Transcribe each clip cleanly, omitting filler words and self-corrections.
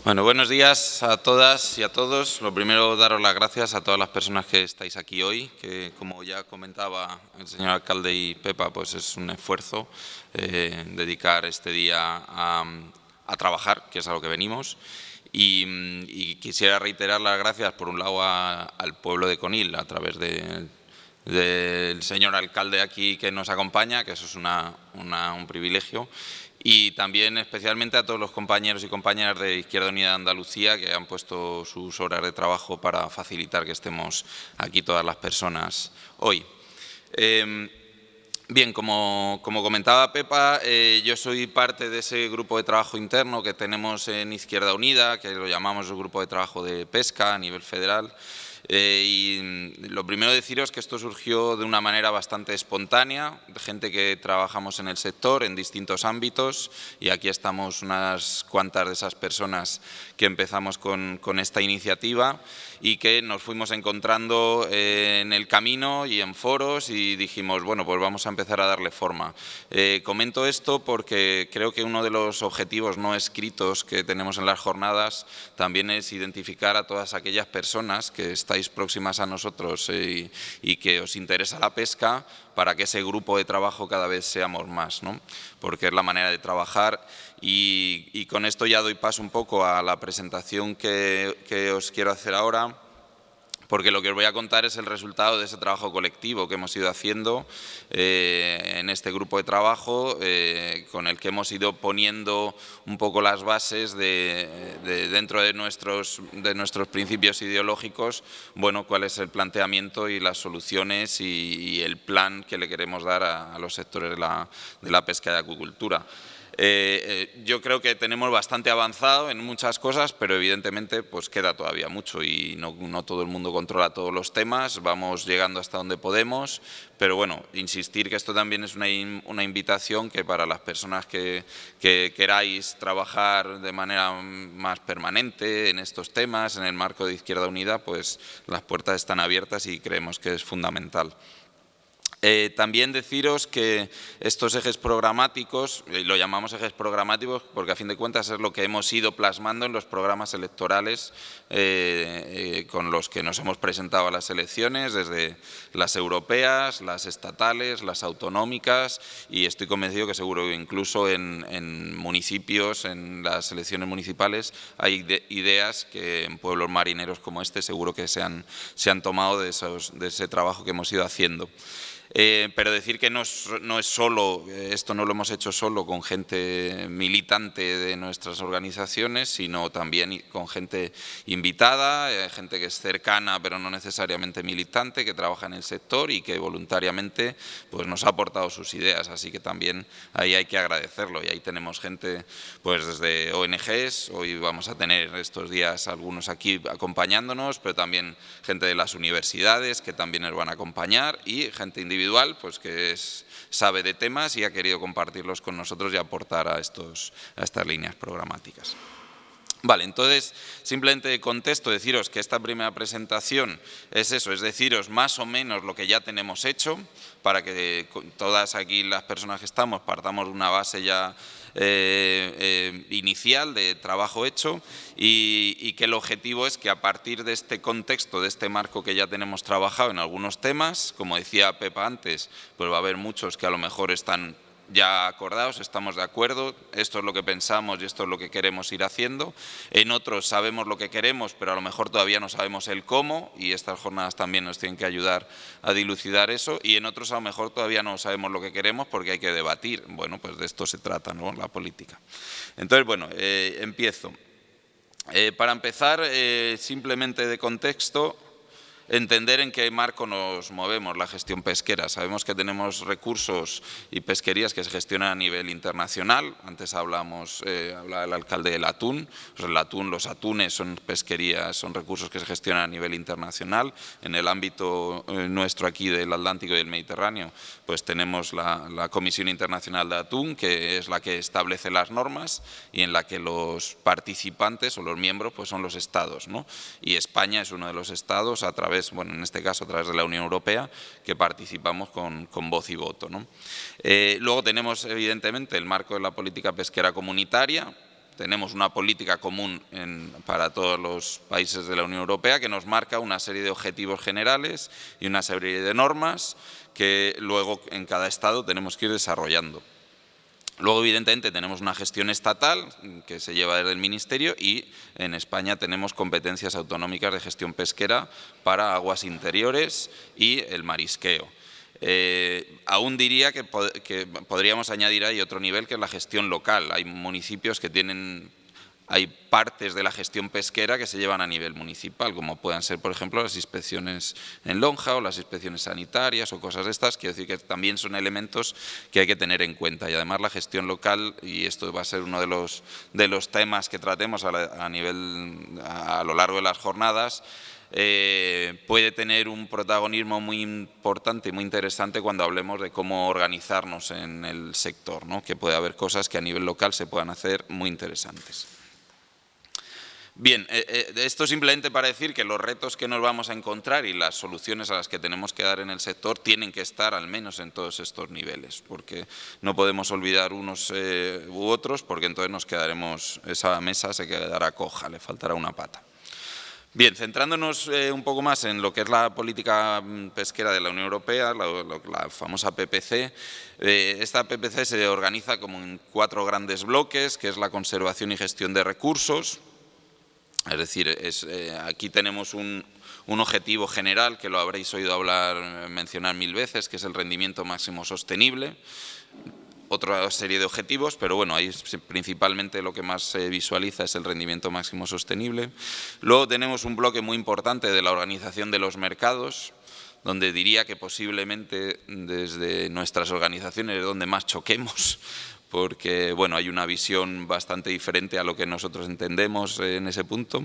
Bueno, buenos días a todas y a todos. Lo primero, daros las gracias a todas las personas que estáis aquí hoy, que como ya comentaba el señor alcalde y Pepa, pues es un esfuerzo dedicar este día a trabajar, que es a lo que venimos. Y quisiera reiterar las gracias, por un lado, al pueblo de Conil, a través del señor alcalde aquí que nos acompaña, que eso es un privilegio. Y también especialmente a todos los compañeros y compañeras de Izquierda Unida de Andalucía que han puesto sus horas de trabajo para facilitar que estemos aquí todas las personas hoy. Bien, como comentaba Pepa, yo soy parte de ese grupo de trabajo interno que tenemos en Izquierda Unida, que lo llamamos el Grupo de Trabajo de Pesca a nivel federal. Y lo primero deciros que esto surgió de una manera bastante espontánea, de gente que trabajamos en el sector en distintos ámbitos, y aquí estamos unas cuantas de esas personas que empezamos con esta iniciativa y que nos fuimos encontrando en el camino y en foros y dijimos, bueno, pues vamos a empezar a darle forma. Comento esto porque creo que uno de los objetivos no escritos que tenemos en las jornadas también es identificar a todas aquellas personas que estáis próximas a nosotros y que os interesa la pesca, para que ese grupo de trabajo cada vez seamos más, ¿no? Porque es la manera de trabajar y con esto ya doy paso un poco a la presentación que os quiero hacer ahora, porque lo que os voy a contar es el resultado de ese trabajo colectivo que hemos ido haciendo en este grupo de trabajo, con el que hemos ido poniendo un poco las bases dentro de nuestros principios ideológicos, bueno, cuál es el planteamiento y las soluciones y el plan que le queremos dar a los sectores de la pesca y la acuicultura. Yo creo que tenemos bastante avanzado en muchas cosas, pero evidentemente pues queda todavía mucho y no todo el mundo controla todos los temas, vamos llegando hasta donde podemos, pero bueno, insistir que esto también es una invitación que para las personas que queráis trabajar de manera más permanente en estos temas, en el marco de Izquierda Unida, pues las puertas están abiertas y creemos que es fundamental. También deciros que estos ejes programáticos, lo llamamos ejes programáticos porque a fin de cuentas es lo que hemos ido plasmando en los programas electorales con los que nos hemos presentado a las elecciones, desde las europeas, las estatales, las autonómicas, y estoy convencido que seguro que incluso en municipios, en las elecciones municipales, hay ideas que en pueblos marineros como este seguro que se han tomado de ese trabajo que hemos ido haciendo. Pero decir que no es solo, esto no lo hemos hecho solo con gente militante de nuestras organizaciones, sino también con gente invitada, gente que es cercana pero no necesariamente militante, que trabaja en el sector y que voluntariamente pues, nos ha aportado sus ideas, así que también ahí hay que agradecerlo. Y ahí tenemos gente pues desde ONGs, hoy vamos a tener estos días algunos aquí acompañándonos, pero también gente de las universidades que también nos van a acompañar y gente individual pues que sabe de temas y ha querido compartirlos con nosotros y aportar a estas líneas programáticas. Vale, entonces, simplemente de contexto, deciros que esta primera presentación es eso, es deciros más o menos lo que ya tenemos hecho, para que todas aquí las personas que estamos partamos de una base ya inicial de trabajo hecho y que el objetivo es que a partir de este contexto, de este marco que ya tenemos trabajado en algunos temas, como decía Pepa antes, pues va a haber muchos que a lo mejor están ya acordados, estamos de acuerdo, esto es lo que pensamos y esto es lo que queremos ir haciendo. En otros sabemos lo que queremos, pero a lo mejor todavía no sabemos el cómo y estas jornadas también nos tienen que ayudar a dilucidar eso. Y en otros a lo mejor todavía no sabemos lo que queremos porque hay que debatir. Bueno, pues de esto se trata, ¿no? La política. Entonces, bueno, empiezo. Para empezar, simplemente de contexto, entender en qué marco nos movemos la gestión pesquera. Sabemos que tenemos recursos y pesquerías que se gestionan a nivel internacional. Antes hablaba el alcalde del atún. Pues el atún, los atunes son pesquerías, son recursos que se gestionan a nivel internacional. En el ámbito nuestro aquí del Atlántico y del Mediterráneo, pues tenemos la Comisión Internacional de Atún, que es la que establece las normas y en la que los participantes o los miembros pues son los estados, ¿no? Y España es uno de los estados a través, bueno, en este caso a través de la Unión Europea, que participamos con voz y voto, ¿no? Luego tenemos evidentemente el marco de la política pesquera comunitaria, tenemos una política común para todos los países de la Unión Europea que nos marca una serie de objetivos generales y una serie de normas que luego en cada estado tenemos que ir desarrollando. Luego, evidentemente, tenemos una gestión estatal que se lleva desde el Ministerio y en España tenemos competencias autonómicas de gestión pesquera para aguas interiores y el marisqueo. Aún diría que podríamos añadir ahí otro nivel, que es la gestión local. Hay municipios que hay partes de la gestión pesquera que se llevan a nivel municipal, como puedan ser, por ejemplo, las inspecciones en lonja o las inspecciones sanitarias o cosas de estas. Quiero decir que también son elementos que hay que tener en cuenta. Y además la gestión local, y esto va a ser uno de los temas que tratemos a lo largo de las jornadas, puede tener un protagonismo muy importante y muy interesante cuando hablemos de cómo organizarnos en el sector, ¿no? Que puede haber cosas que a nivel local se puedan hacer muy interesantes. Bien, esto simplemente para decir que los retos que nos vamos a encontrar y las soluciones a las que tenemos que dar en el sector tienen que estar al menos en todos estos niveles, porque no podemos olvidar unos u otros, porque entonces esa mesa se quedará coja, le faltará una pata. Bien, centrándonos un poco más en lo que es la política pesquera de la Unión Europea, la famosa PPC, esta PPC se organiza como en 4 grandes bloques, que es la conservación y gestión de recursos. Es decir, aquí tenemos un objetivo general que lo habréis oído mencionar 1000 veces, que es el rendimiento máximo sostenible. Otra serie de objetivos, pero bueno, ahí principalmente lo que más se visualiza es el rendimiento máximo sostenible. Luego tenemos un bloque muy importante de la organización de los mercados, donde diría que posiblemente desde nuestras organizaciones es donde más choquemos, porque bueno, hay una visión bastante diferente a lo que nosotros entendemos en ese punto.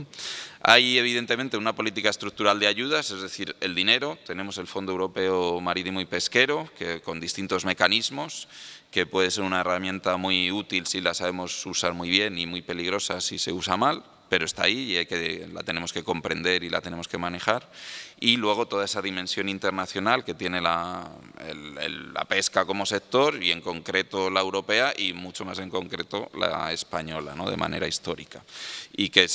Hay evidentemente una política estructural de ayudas, es decir, el dinero. Tenemos el Fondo Europeo Marítimo y Pesquero, con distintos mecanismos, que puede ser una herramienta muy útil si la sabemos usar muy bien y muy peligrosa si se usa mal, pero está ahí y la tenemos que comprender y la tenemos que manejar. Y luego toda esa dimensión internacional que tiene la pesca como sector, y en concreto la europea y mucho más en concreto la española, ¿no? De manera histórica. Y que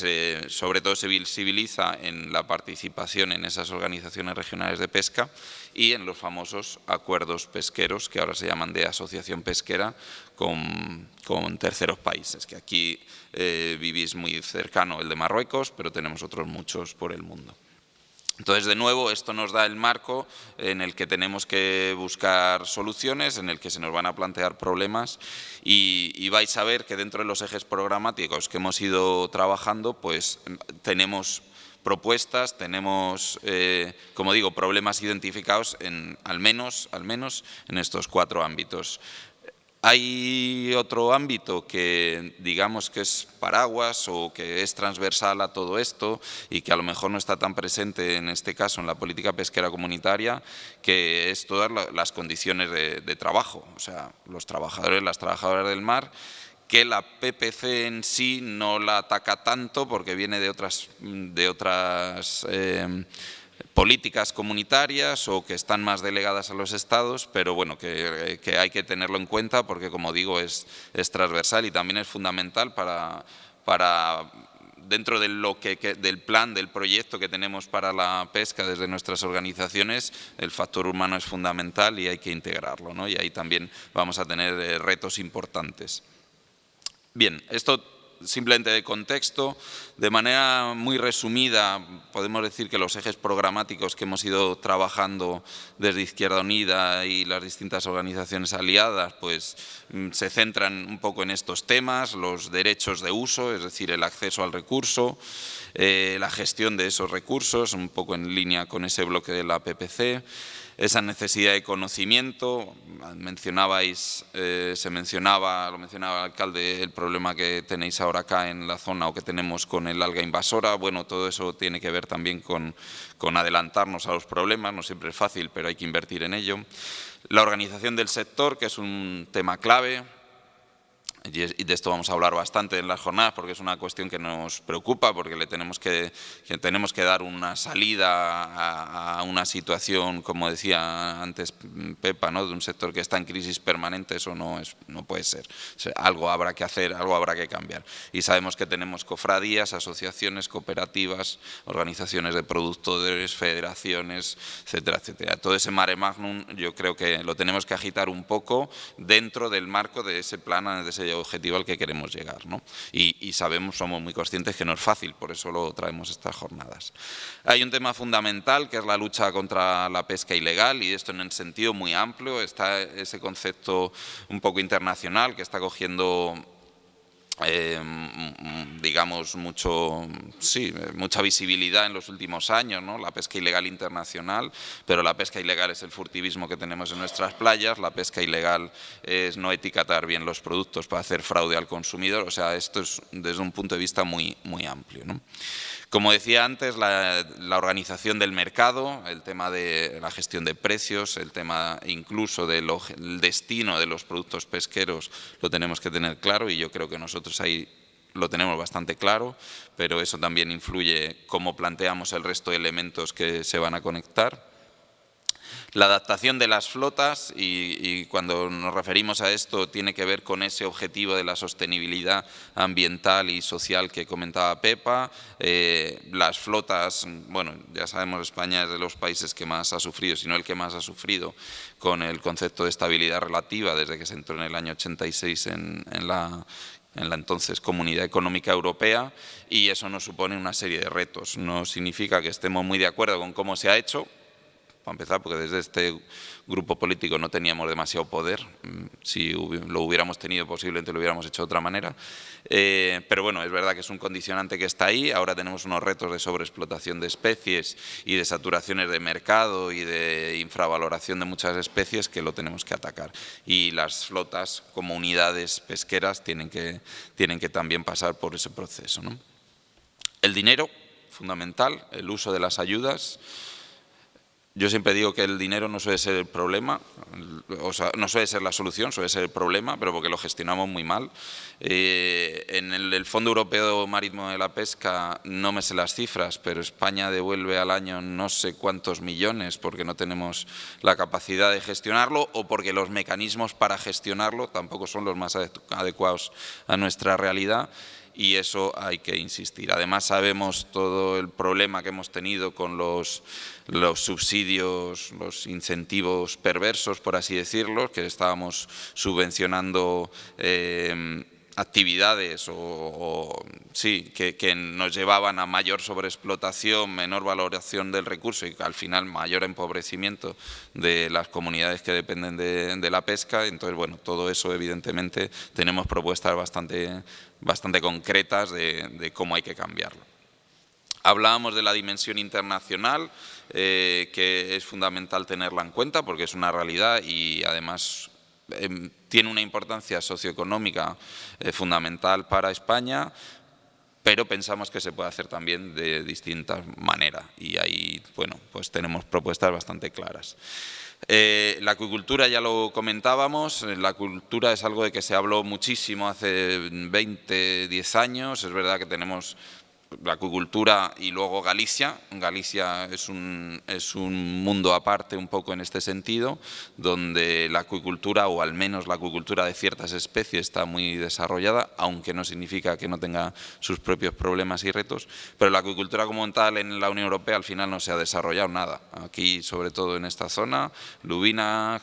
sobre todo se visibiliza en la participación en esas organizaciones regionales de pesca y en los famosos acuerdos pesqueros, que ahora se llaman de asociación pesquera, con terceros países, que aquí vivís muy cercano el de Marruecos, pero tenemos otros muchos por el mundo. Entonces, de nuevo, esto nos da el marco en el que tenemos que buscar soluciones, en el que se nos van a plantear problemas y vais a ver que dentro de los ejes programáticos que hemos ido trabajando, pues tenemos propuestas, tenemos, como digo, problemas identificados al menos en estos 4 ámbitos. Hay otro ámbito que digamos que es paraguas o que es transversal a todo esto y que a lo mejor no está tan presente en este caso en la política pesquera comunitaria, que es todas las condiciones de trabajo, o sea, los trabajadores, las trabajadoras del mar, que la PPC en sí no la ataca tanto porque viene de otras políticas comunitarias o que están más delegadas a los estados, pero bueno, que hay que tenerlo en cuenta porque, como digo, es transversal y también es fundamental para dentro de del plan, del proyecto que tenemos para la pesca desde nuestras organizaciones. El factor humano es fundamental y hay que integrarlo, ¿no? Y ahí también vamos a tener retos importantes. Bien, esto simplemente de contexto. De manera muy resumida, podemos decir que los ejes programáticos que hemos ido trabajando desde Izquierda Unida y las distintas organizaciones aliadas, pues se centran un poco en estos temas: los derechos de uso, es decir, el acceso al recurso, la gestión de esos recursos, un poco en línea con ese bloque de la PPC, esa necesidad de conocimiento. Lo mencionaba el alcalde, el problema que tenéis ahora acá en la zona o que tenemos con el alga invasora. Bueno, todo eso tiene que ver también con adelantarnos a los problemas, no siempre es fácil, pero hay que invertir en ello. La organización del sector, que es un tema clave. y de esto vamos a hablar bastante en las jornadas porque es una cuestión que nos preocupa, porque le tenemos que dar una salida a una situación, como decía antes Pepa, ¿no?, de un sector que está en crisis permanente. Eso no puede ser. O sea, algo habrá que hacer, algo habrá que cambiar. Y sabemos que tenemos cofradías, asociaciones, cooperativas, organizaciones de productores, federaciones, etcétera, etcétera. Todo ese mare magnum yo creo que lo tenemos que agitar un poco dentro del marco de ese plan, de ese objetivo al que queremos llegar, ¿no? Y sabemos, somos muy conscientes que no es fácil, por eso lo traemos estas jornadas. Hay un tema fundamental que es la lucha contra la pesca ilegal, y esto en el sentido muy amplio. Está ese concepto un poco internacional que está cogiendo digamos mucha visibilidad en los últimos años, ¿no? La pesca ilegal internacional, pero la pesca ilegal es el furtivismo que tenemos en nuestras playas, la pesca ilegal es no etiquetar bien los productos para hacer fraude al consumidor. O sea, esto es desde un punto de vista muy amplio, ¿no? Como decía antes, la organización del mercado, el tema de la gestión de precios, el tema incluso del destino de los productos pesqueros lo tenemos que tener claro, y yo creo que nosotros ahí lo tenemos bastante claro, pero eso también influye cómo planteamos el resto de elementos que se van a conectar. La adaptación de las flotas, y cuando nos referimos a esto tiene que ver con ese objetivo de la sostenibilidad ambiental y social que comentaba Pepa. Las flotas, bueno, ya sabemos, España es de los países que más ha sufrido, si no el que más ha sufrido, con el concepto de estabilidad relativa desde que se entró en el año 86 en la entonces Comunidad Económica Europea, y eso nos supone una serie de retos. No significa que estemos muy de acuerdo con cómo se ha hecho, para empezar, porque desde este grupo político no teníamos demasiado poder. Si lo hubiéramos tenido, posiblemente lo hubiéramos hecho de otra manera. Pero bueno, es verdad que es un condicionante que está ahí. Ahora tenemos unos retos de sobreexplotación de especies y de saturaciones de mercado y de infravaloración de muchas especies que lo tenemos que atacar. Y las flotas, como unidades pesqueras, tienen que también pasar por ese proceso, ¿no? El dinero, fundamental, el uso de las ayudas. Yo siempre digo que el dinero no suele ser el problema, o sea, no suele ser la solución, suele ser el problema, pero porque lo gestionamos muy mal. En el Fondo Europeo Marítimo de la Pesca no me sé las cifras, pero España devuelve al año no sé cuántos millones porque no tenemos la capacidad de gestionarlo, o porque los mecanismos para gestionarlo tampoco son los más adecuados a nuestra realidad. Y eso hay que insistir. Además, sabemos todo el problema que hemos tenido con los subsidios, los incentivos perversos, por así decirlo, que estábamos subvencionando actividades que nos llevaban a mayor sobreexplotación, menor valoración del recurso y al final mayor empobrecimiento de las comunidades que dependen de la pesca. Entonces, bueno, todo eso evidentemente tenemos propuestas bastante concretas de cómo hay que cambiarlo. Hablábamos de la dimensión internacional, que es fundamental tenerla en cuenta porque es una realidad y además tiene una importancia socioeconómica fundamental para España, pero pensamos que se puede hacer también de distintas maneras y ahí, bueno, pues tenemos propuestas bastante claras. La acuicultura ya lo comentábamos. La acuicultura es algo de que se habló muchísimo hace 10 años. Es verdad que tenemos la acuicultura y luego Galicia. Galicia es un mundo aparte un poco en este sentido, donde la acuicultura, o al menos la acuicultura de ciertas especies, está muy desarrollada, aunque no significa que no tenga sus propios problemas y retos, pero la acuicultura como tal en la Unión Europea al final no se ha desarrollado nada. Aquí, sobre todo en esta zona, lubina,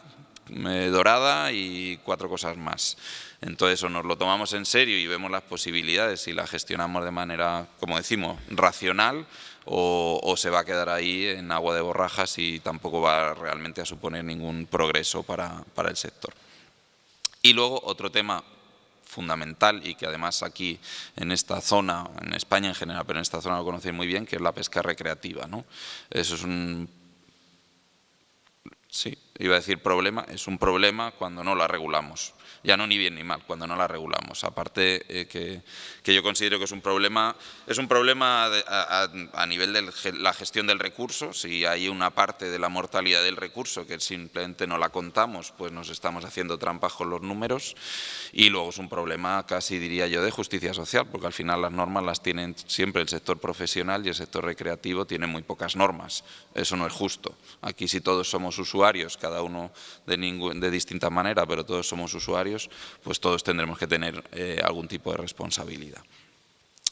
dorada y 4 cosas más. Entonces, o nos lo tomamos en serio y vemos las posibilidades y la gestionamos de manera, como decimos, racional, o se va a quedar ahí en agua de borrajas y tampoco va realmente a suponer ningún progreso para el sector. Y luego otro tema fundamental y que además aquí en esta zona, en España en general, pero en esta zona lo conocéis muy bien, que es la pesca recreativa, ¿no? Eso es iba a decir problema, es un problema cuando no la regulamos. Ya no ni bien ni mal, cuando no la regulamos. Aparte que yo considero que es un problema a nivel de la gestión del recurso. Si hay una parte de la mortalidad del recurso que simplemente no la contamos, pues nos estamos haciendo trampas con los números. Y luego es un problema casi, diría yo, de justicia social, porque al final las normas las tienen siempre el sector profesional y el sector recreativo tiene muy pocas normas. Eso no es justo. Aquí si todos somos usuarios, cada uno de distinta manera, pero todos somos usuarios, pues todos tendremos que tener algún tipo de responsabilidad.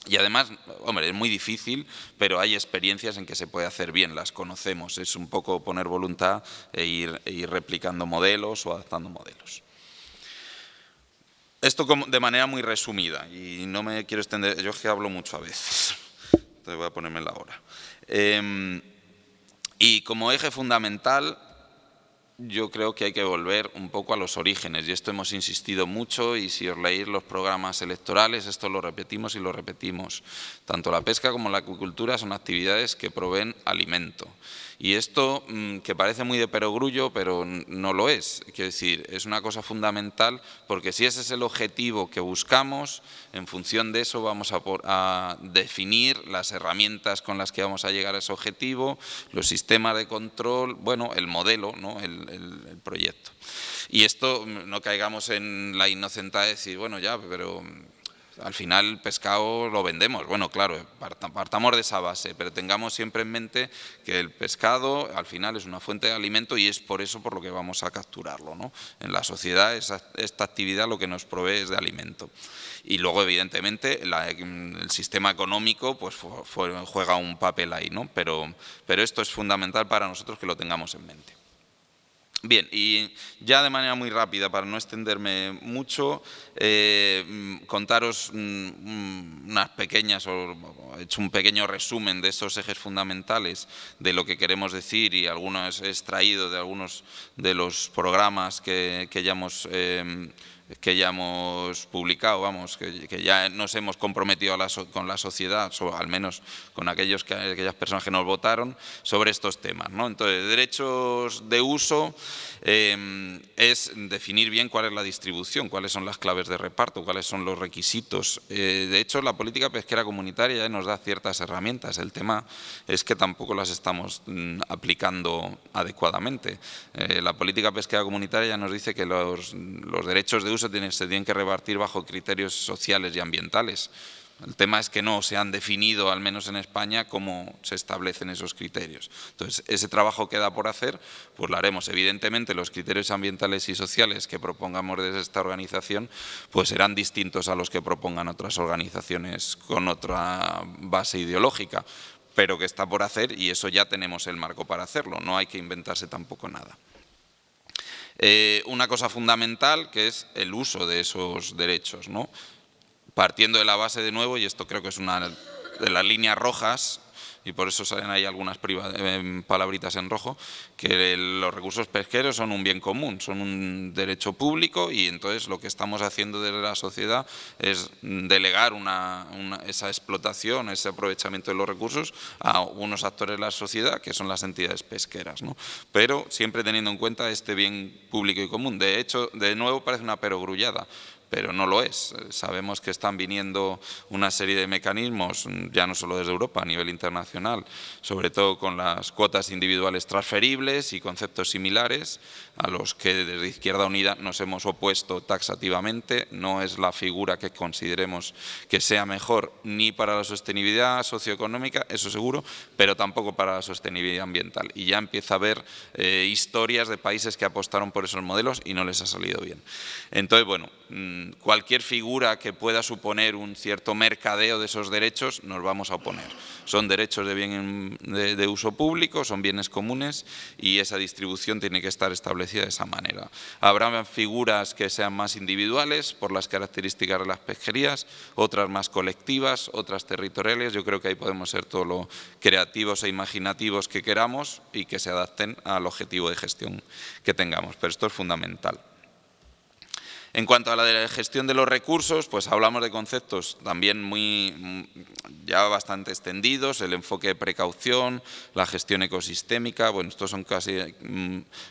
Y además, hombre, es muy difícil, pero hay experiencias en que se puede hacer bien, las conocemos. Es un poco poner voluntad e ir replicando modelos o adaptando modelos. Esto de manera muy resumida, y no me quiero extender, yo es que hablo mucho a veces, entonces voy a ponerme en la hora. Y como eje fundamental, yo creo que hay que volver un poco a los orígenes, y esto hemos insistido mucho, y si os leéis los programas electorales, esto lo repetimos y lo repetimos. Tanto la pesca como la acuicultura son actividades que proveen alimento. Y esto, que parece muy de perogrullo, pero no lo es. Quiero decir, es una cosa fundamental, porque si ese es el objetivo que buscamos, en función de eso vamos a definir las herramientas con las que vamos a llegar a ese objetivo, los sistemas de control, bueno, el modelo, ¿no? el proyecto. Y esto, no caigamos en la inocentada de decir, bueno, ya, pero al final el pescado lo vendemos. Bueno, claro, partamos de esa base, pero tengamos siempre en mente que el pescado al final es una fuente de alimento y es por eso por lo que vamos a capturarlo, ¿no? En la sociedad esta actividad lo que nos provee es de alimento. Y luego, evidentemente, el sistema económico pues, juega un papel ahí, ¿no? Pero esto es fundamental para nosotros que lo tengamos en mente. Bien, y ya de manera muy rápida, para no extenderme mucho, contaros unas pequeñas, he hecho un pequeño resumen de estos ejes fundamentales de lo que queremos decir, y algunos he extraído de algunos de los programas que ya hemos publicado, vamos, que ya nos hemos comprometido con la sociedad, al menos con aquellas personas que nos votaron, sobre estos temas, ¿no? Entonces, derechos de uso es definir bien cuál es la distribución, cuáles son las claves de reparto, cuáles son los requisitos. De hecho, la política pesquera comunitaria ya nos da ciertas herramientas. El tema es que tampoco las estamos aplicando adecuadamente. La política pesquera comunitaria ya nos dice que los derechos de uso se tienen que repartir bajo criterios sociales y ambientales. El tema es que no se han definido, al menos en España, cómo se establecen esos criterios. Entonces, ese trabajo queda por hacer, pues lo haremos. Evidentemente, los criterios ambientales y sociales que propongamos desde esta organización, pues serán distintos a los que propongan otras organizaciones con otra base ideológica, pero que está por hacer, y eso ya tenemos el marco para hacerlo. No hay que inventarse tampoco nada. Una cosa fundamental, que es el uso de esos derechos, ¿no? Partiendo de la base de nuevo, y esto creo que es una de las líneas rojas, y por eso salen ahí algunas palabritas en rojo, que los recursos pesqueros son un bien común, son un derecho público, y entonces lo que estamos haciendo desde la sociedad es delegar esa explotación, ese aprovechamiento de los recursos a unos actores de la sociedad, que son las entidades pesqueras, ¿no? Pero siempre teniendo en cuenta este bien público y común. De hecho, de nuevo parece una perogrullada, pero no lo es. Sabemos que están viniendo una serie de mecanismos, ya no solo desde Europa, a nivel internacional, sobre todo con las cuotas individuales transferibles y conceptos similares, a los que desde Izquierda Unida nos hemos opuesto taxativamente. No es la figura que consideremos que sea mejor ni para la sostenibilidad socioeconómica, eso seguro, pero tampoco para la sostenibilidad ambiental. Y ya empieza a haber historias de países que apostaron por esos modelos y no les ha salido bien. Entonces, bueno, cualquier figura que pueda suponer un cierto mercadeo de esos derechos nos vamos a oponer. Son derechos de uso público, son bienes comunes, y esa distribución tiene que estar establecida de esa manera. Habrá figuras que sean más individuales por las características de las pesquerías, otras más colectivas, otras territoriales. Yo creo que ahí podemos ser todo lo creativos e imaginativos que queramos y que se adapten al objetivo de gestión que tengamos, pero esto es fundamental. En cuanto a la de la gestión de los recursos, pues hablamos de conceptos también ya bastante extendidos, el enfoque de precaución, la gestión ecosistémica, bueno, estos son casi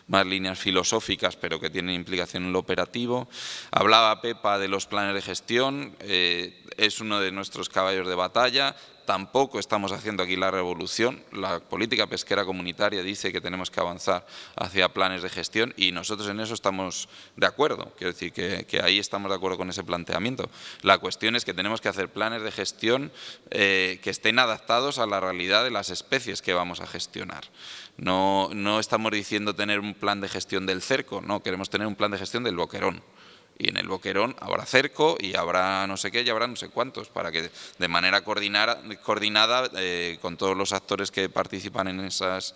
más líneas filosóficas, pero que tienen implicación en lo operativo. Hablaba Pepa de los planes de gestión, es uno de nuestros caballos de batalla. Tampoco estamos haciendo aquí la revolución. La política pesquera comunitaria dice que tenemos que avanzar hacia planes de gestión y nosotros en eso estamos de acuerdo. Quiero decir que ahí estamos de acuerdo con ese planteamiento. La cuestión es que tenemos que hacer planes de gestión que estén adaptados a la realidad de las especies que vamos a gestionar. No estamos diciendo tener un plan de gestión del cerco, no, queremos tener un plan de gestión del boquerón. Y en el boquerón habrá cerco y habrá no sé qué y habrá no sé cuántos, para que de manera coordinada con todos los actores que participan en esas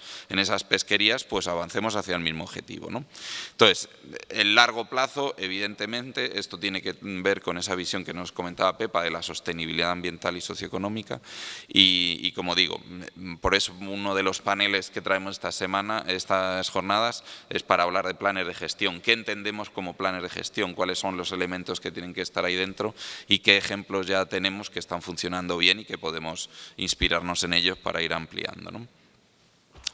pesquerías, pues avancemos hacia el mismo objetivo, ¿no? Entonces, el largo plazo, evidentemente, esto tiene que ver con esa visión que nos comentaba Pepa de la sostenibilidad ambiental y socioeconómica y como digo, por eso uno de los paneles que traemos estas jornadas, es para hablar de planes de gestión. ¿Qué entendemos como planes de gestión? ¿Cuáles son los elementos que tienen que estar ahí dentro y qué ejemplos ya tenemos que están funcionando bien y que podemos inspirarnos en ellos para ir ampliando, ¿no?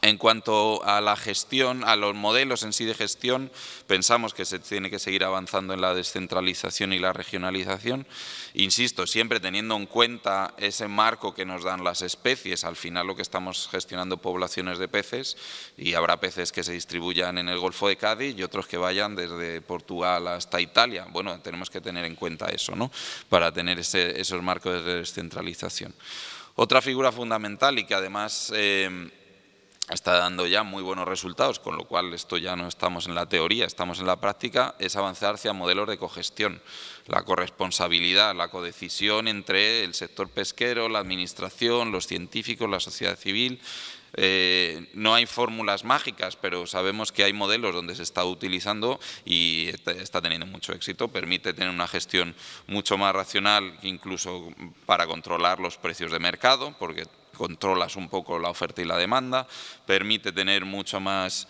En cuanto a la gestión, a los modelos en sí de gestión, pensamos que se tiene que seguir avanzando en la descentralización y la regionalización. Insisto, siempre teniendo en cuenta ese marco que nos dan las especies. Al final lo que estamos gestionando poblaciones de peces y habrá peces que se distribuyan en el Golfo de Cádiz y otros que vayan desde Portugal hasta Italia. Bueno, tenemos que tener en cuenta eso, ¿no? Para tener esos marcos de descentralización. Otra figura fundamental y que además está dando ya muy buenos resultados, con lo cual esto ya no estamos en la teoría, estamos en la práctica, es avanzar hacia modelos de cogestión, la corresponsabilidad, la codecisión entre el sector pesquero, la administración, los científicos, la sociedad civil. No hay fórmulas mágicas, pero sabemos que hay modelos donde se está utilizando y está teniendo mucho éxito. Permite tener una gestión mucho más racional, incluso para controlar los precios de mercado, porque controlas un poco la oferta y la demanda, permite tener mucho más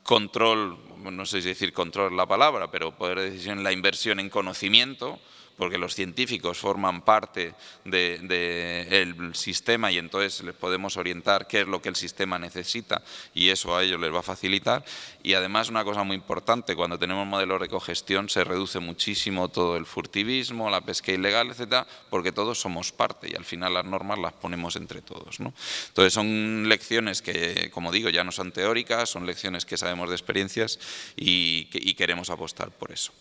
control, no sé si decir control es la palabra, pero poder de decisión en la inversión en conocimiento, porque los científicos forman parte del sistema y entonces les podemos orientar qué es lo que el sistema necesita y eso a ellos les va a facilitar. Y además una cosa muy importante, cuando tenemos modelos de cogestión se reduce muchísimo todo el furtivismo, la pesca ilegal, etcétera, porque todos somos parte y al final las normas las ponemos entre todos, ¿no? Entonces son lecciones que, como digo, ya no son teóricas, son lecciones que sabemos de experiencias y queremos apostar por eso.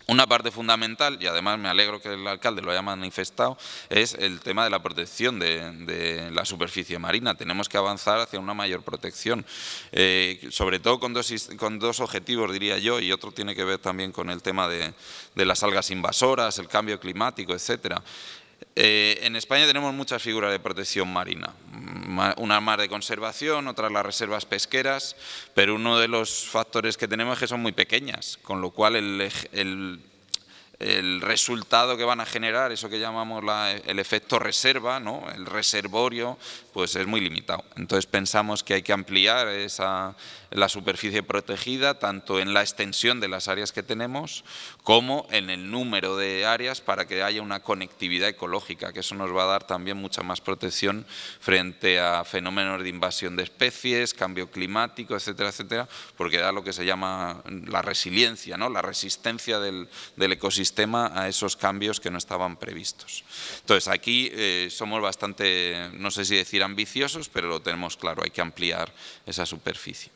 Una parte fundamental, y además me alegro que el alcalde lo haya manifestado, es el tema de la protección de la superficie marina. Tenemos que avanzar hacia una mayor protección, sobre todo con dos objetivos, diría yo, y otro tiene que ver también con el tema de las algas invasoras, el cambio climático, etcétera. En España tenemos muchas figuras de protección marina, una más de conservación, otras las reservas pesqueras, pero uno de los factores que tenemos es que son muy pequeñas, con lo cual el resultado que van a generar, eso que llamamos el efecto reserva, ¿no? El reservorio, pues es muy limitado. Entonces pensamos que hay que ampliar la superficie protegida, tanto en la extensión de las áreas que tenemos, como en el número de áreas para que haya una conectividad ecológica, que eso nos va a dar también mucha más protección frente a fenómenos de invasión de especies, cambio climático, etcétera, etcétera, porque da lo que se llama la resiliencia, ¿no? La resistencia del ecosistema a esos cambios que no estaban previstos. Entonces aquí somos bastante, no sé si decir ambiciosos, pero lo tenemos claro, hay que ampliar esa superficie.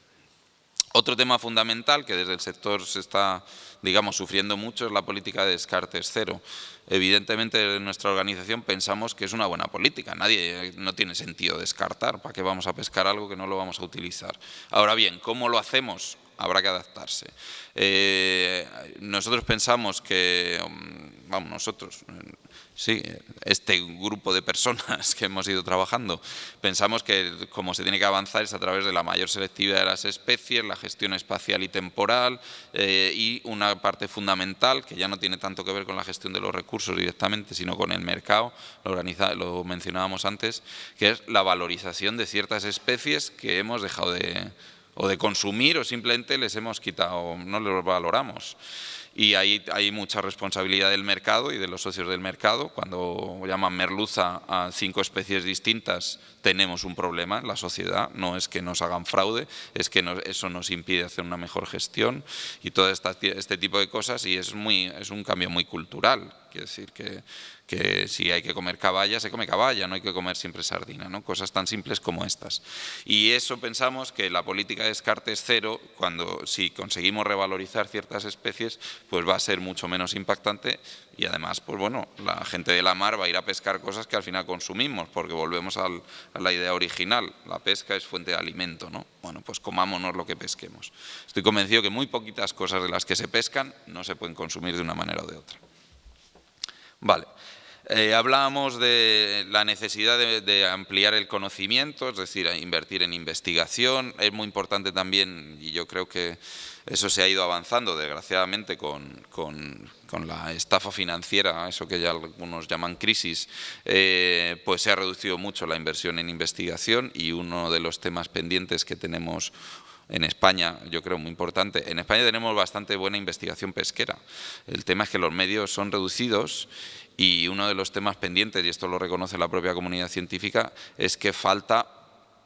Otro tema fundamental que desde el sector se está, digamos, sufriendo mucho es la política de descartes cero. Evidentemente, desde nuestra organización pensamos que es una buena política. No tiene sentido descartar. ¿Para qué vamos a pescar algo que no lo vamos a utilizar? Ahora bien, ¿cómo lo hacemos? Habrá que adaptarse. Nosotros pensamos que, sí, este grupo de personas que hemos ido trabajando, pensamos que como se tiene que avanzar es a través de la mayor selectividad de las especies, la gestión espacial y temporal y una parte fundamental que ya no tiene tanto que ver con la gestión de los recursos directamente, sino con el mercado, lo mencionábamos antes, que es la valorización de ciertas especies que hemos dejado de o de consumir, o simplemente les hemos quitado, no los valoramos. Y ahí hay mucha responsabilidad del mercado y de los socios del mercado. Cuando llaman merluza a 5 especies distintas, tenemos un problema en la sociedad. No es que nos hagan fraude, es que eso nos impide hacer una mejor gestión y todo este tipo de cosas. Y es un cambio muy cultural. Quiere decir que si hay que comer caballa, se come caballa, no hay que comer siempre sardina, ¿no? Cosas tan simples como estas. Y eso pensamos que la política de descartes cero, si conseguimos revalorizar ciertas especies, pues va a ser mucho menos impactante y además, pues bueno, la gente de la mar va a ir a pescar cosas que al final consumimos, porque volvemos a la idea original, la pesca es fuente de alimento, ¿no? Bueno, pues comámonos lo que pesquemos. Estoy convencido que muy poquitas cosas de las que se pescan no se pueden consumir de una manera o de otra. Vale. Hablábamos de la necesidad de ampliar el conocimiento, es decir, invertir en investigación. Es muy importante también, y yo creo que eso se ha ido avanzando, desgraciadamente, con la estafa financiera, eso que ya algunos llaman crisis, pues se ha reducido mucho la inversión en investigación, y uno de los temas pendientes que tenemos en España, yo creo muy importante. En España tenemos bastante buena investigación pesquera. El tema es que los medios son reducidos y uno de los temas pendientes, y esto lo reconoce la propia comunidad científica, es que falta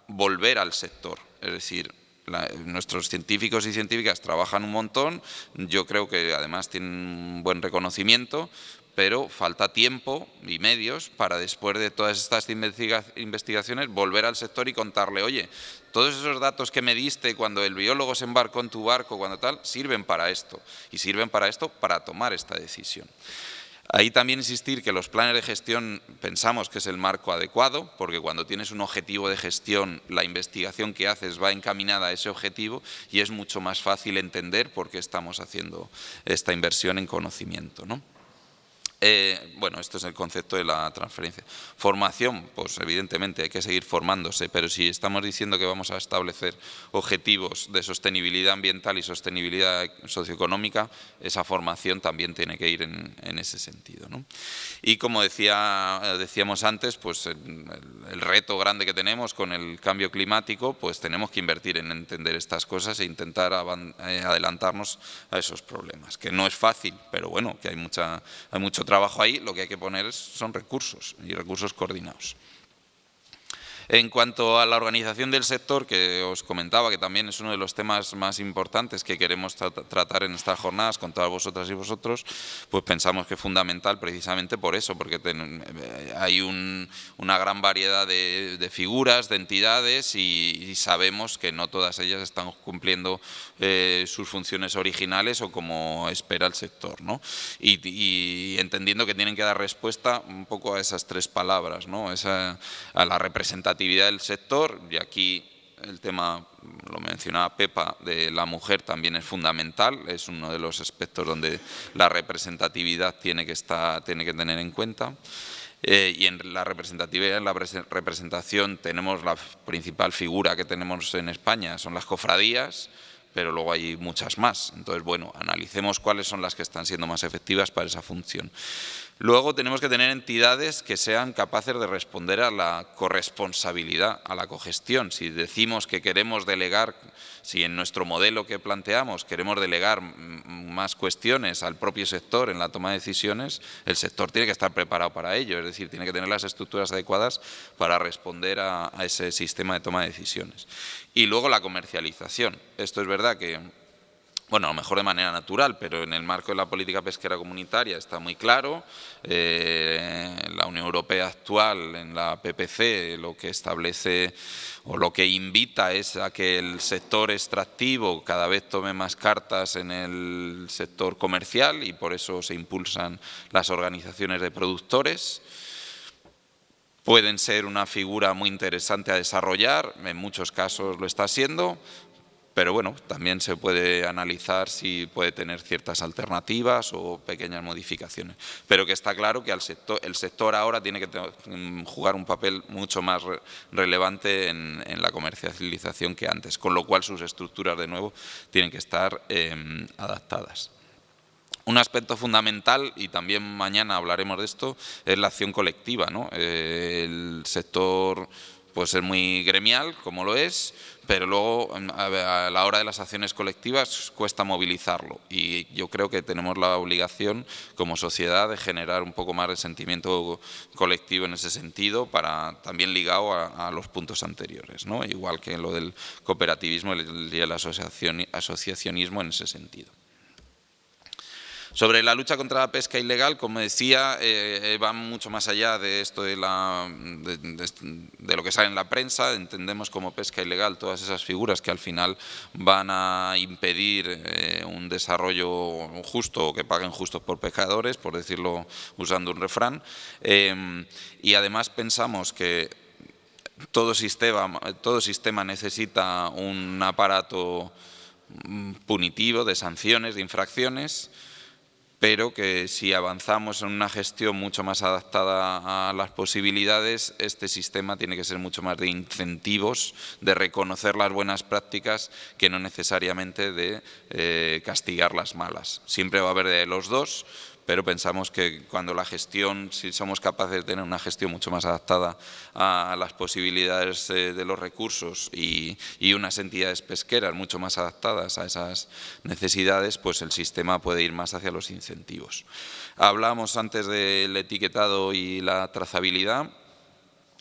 volver al sector. Es decir, nuestros científicos y científicas trabajan un montón, yo creo que además tienen un buen reconocimiento, pero falta tiempo y medios para, después de todas estas investigaciones, volver al sector y contarle: oye, todos esos datos que me diste cuando el biólogo se embarcó en tu barco, cuando tal, sirven para esto, y sirven para esto para tomar esta decisión. Ahí también insistir que los planes de gestión pensamos que es el marco adecuado, porque cuando tienes un objetivo de gestión, la investigación que haces va encaminada a ese objetivo y es mucho más fácil entender por qué estamos haciendo esta inversión en conocimiento, ¿no? Bueno, esto es el concepto de la transferencia. Formación, pues evidentemente hay que seguir formándose, pero si estamos diciendo que vamos a establecer objetivos de sostenibilidad ambiental y sostenibilidad socioeconómica, esa formación también tiene que ir en ese sentido, ¿no? Y como decíamos antes, pues el reto grande que tenemos con el cambio climático, pues tenemos que invertir en entender estas cosas e intentar adelantarnos a esos problemas, que no es fácil, pero bueno, que hay mucho trabajo ahí. Lo que hay que poner son recursos, y recursos coordinados. En cuanto a la organización del sector, que os comentaba que también es uno de los temas más importantes que queremos tratar en estas jornadas con todas vosotras y vosotros, pues pensamos que es fundamental precisamente por eso, porque hay una gran variedad de figuras, de entidades, y sabemos que no todas ellas están cumpliendo sus funciones originales o como espera el sector, ¿no? Y entendiendo que tienen que dar respuesta un poco a esas tres palabras, ¿no? A la representatividad del sector, y aquí el tema, lo mencionaba Pepa, de la mujer también es fundamental, es uno de los aspectos donde la representatividad tiene que tener en cuenta. Y en la representatividad, en la representación, tenemos la principal figura que tenemos en España, son las cofradías, pero luego hay muchas más. Entonces, bueno, analicemos cuáles son las que están siendo más efectivas para esa función. Luego tenemos que tener entidades que sean capaces de responder a la corresponsabilidad, a la cogestión. Si decimos que queremos delegar, si en nuestro modelo que planteamos queremos delegar más cuestiones al propio sector en la toma de decisiones, el sector tiene que estar preparado para ello, es decir, tiene que tener las estructuras adecuadas para responder a ese sistema de toma de decisiones. Y luego la comercialización. Esto es verdad que, bueno, a lo mejor de manera natural, pero en el marco de la política pesquera comunitaria está muy claro. La Unión Europea actual, en la PPC, lo que establece o lo que invita es a que el sector extractivo cada vez tome más cartas en el sector comercial, y por eso se impulsan las organizaciones de productores. Pueden ser una figura muy interesante a desarrollar, en muchos casos lo está siendo, pero bueno, también se puede analizar si puede tener ciertas alternativas o pequeñas modificaciones. Pero que está claro que el sector ahora tiene que jugar un papel mucho más relevante en la comercialización que antes, con lo cual sus estructuras de nuevo tienen que estar adaptadas. Un aspecto fundamental, y también mañana hablaremos de esto, es la acción colectiva, ¿no? El sector puede ser muy gremial, como lo es, pero luego a la hora de las acciones colectivas cuesta movilizarlo, y yo creo que tenemos la obligación como sociedad de generar un poco más de sentimiento colectivo en ese sentido, también ligado a los puntos anteriores, ¿no? Igual que lo del cooperativismo y el asociacionismo en ese sentido. Sobre la lucha contra la pesca ilegal, como decía, va mucho más allá de esto de lo que sale en la prensa. Entendemos como pesca ilegal todas esas figuras que al final van a impedir un desarrollo justo, o que paguen justos por pescadores, por decirlo usando un refrán. Y además pensamos que todo sistema necesita un aparato punitivo de sanciones, de infracciones, pero que si avanzamos en una gestión mucho más adaptada a las posibilidades, este sistema tiene que ser mucho más de incentivos, de reconocer las buenas prácticas, que no necesariamente de castigar las malas. Siempre va a haber de los dos, pero pensamos que cuando la gestión, si somos capaces de tener una gestión mucho más adaptada a las posibilidades de los recursos y unas entidades pesqueras mucho más adaptadas a esas necesidades, pues el sistema puede ir más hacia los incentivos. Hablábamos antes del etiquetado y la trazabilidad.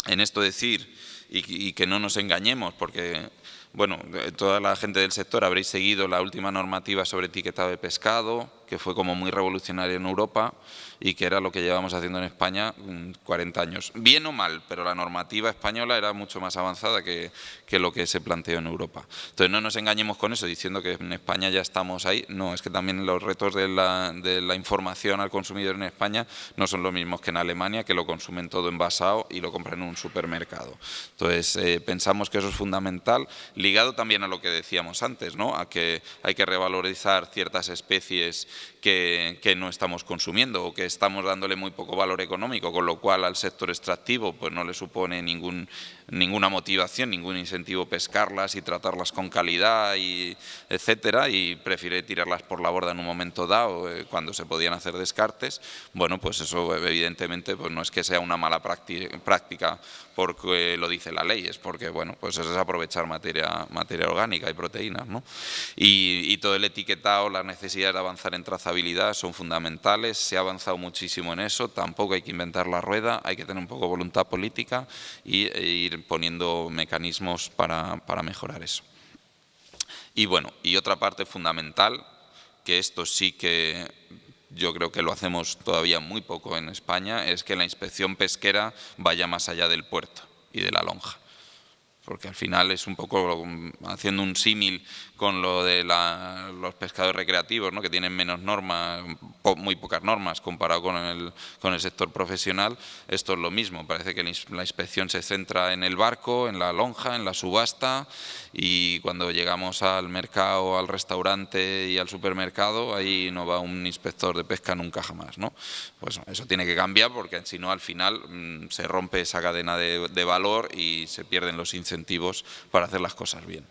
En esto decir, y que no nos engañemos, porque bueno, toda la gente del sector habréis seguido la última normativa sobre etiquetado de pescado, que fue como muy revolucionaria en Europa y que era lo que llevamos haciendo en España 40 años. Bien o mal, pero la normativa española era mucho más avanzada que lo que se planteó en Europa. Entonces no nos engañemos con eso, diciendo que en España ya estamos ahí. No, es que también los retos de la información al consumidor en España no son los mismos que en Alemania, que lo consumen todo envasado y lo compran en un supermercado. Entonces pensamos que eso es fundamental, ligado también a lo que decíamos antes, ¿no? A que hay que revalorizar ciertas especies que no estamos consumiendo o que estamos dándole muy poco valor económico, con lo cual al sector extractivo pues no le supone ninguna motivación, ningún incentivo pescarlas y tratarlas con calidad, etcétera, y prefiere tirarlas por la borda en un momento dado cuando se podían hacer descartes. Bueno, pues eso evidentemente pues no es que sea una mala práctica porque lo dice la ley, es porque bueno, pues eso es aprovechar materia orgánica y proteínas, ¿no? Y todo el etiquetado, las necesidades de avanzar en trazabilidad son fundamentales. Se ha avanzado muchísimo en eso, tampoco hay que inventar la rueda, hay que tener un poco de voluntad política e ir poniendo mecanismos para mejorar eso. Y bueno, y otra parte fundamental, que esto sí que yo creo que lo hacemos todavía muy poco en España, es que la inspección pesquera vaya más allá del puerto y de la lonja. Porque al final es un poco haciendo un símil con lo de los pescadores recreativos, ¿no? Que tienen menos normas, muy pocas normas comparado con el sector profesional. Esto es lo mismo, parece que la inspección se centra en el barco, en la lonja, en la subasta, y cuando llegamos al mercado, al restaurante y al supermercado, ahí no va un inspector de pesca nunca jamás, ¿no? Pues eso tiene que cambiar, porque si no al final se rompe esa cadena de valor y se pierden los incentivos para hacer las cosas bien.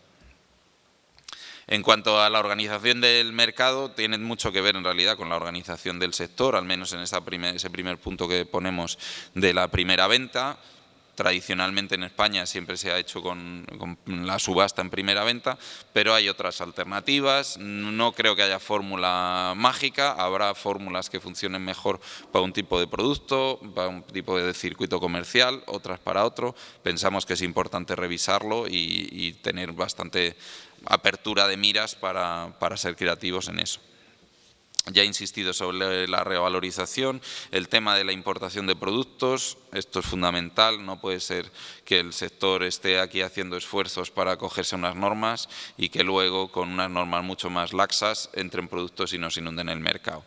En cuanto a la organización del mercado, tiene mucho que ver en realidad con la organización del sector, al menos en ese primer punto que ponemos de la primera venta. Tradicionalmente en España siempre se ha hecho con la subasta en primera venta, pero hay otras alternativas. No creo que haya fórmula mágica, habrá fórmulas que funcionen mejor para un tipo de producto, para un tipo de circuito comercial, otras para otro. Pensamos que es importante revisarlo y tener bastante apertura de miras para ser creativos en eso. Ya he insistido sobre la revalorización, el tema de la importación de productos. Esto es fundamental, no puede ser que el sector esté aquí haciendo esfuerzos para acogerse a unas normas y que luego con unas normas mucho más laxas entren productos y nos inunden el mercado.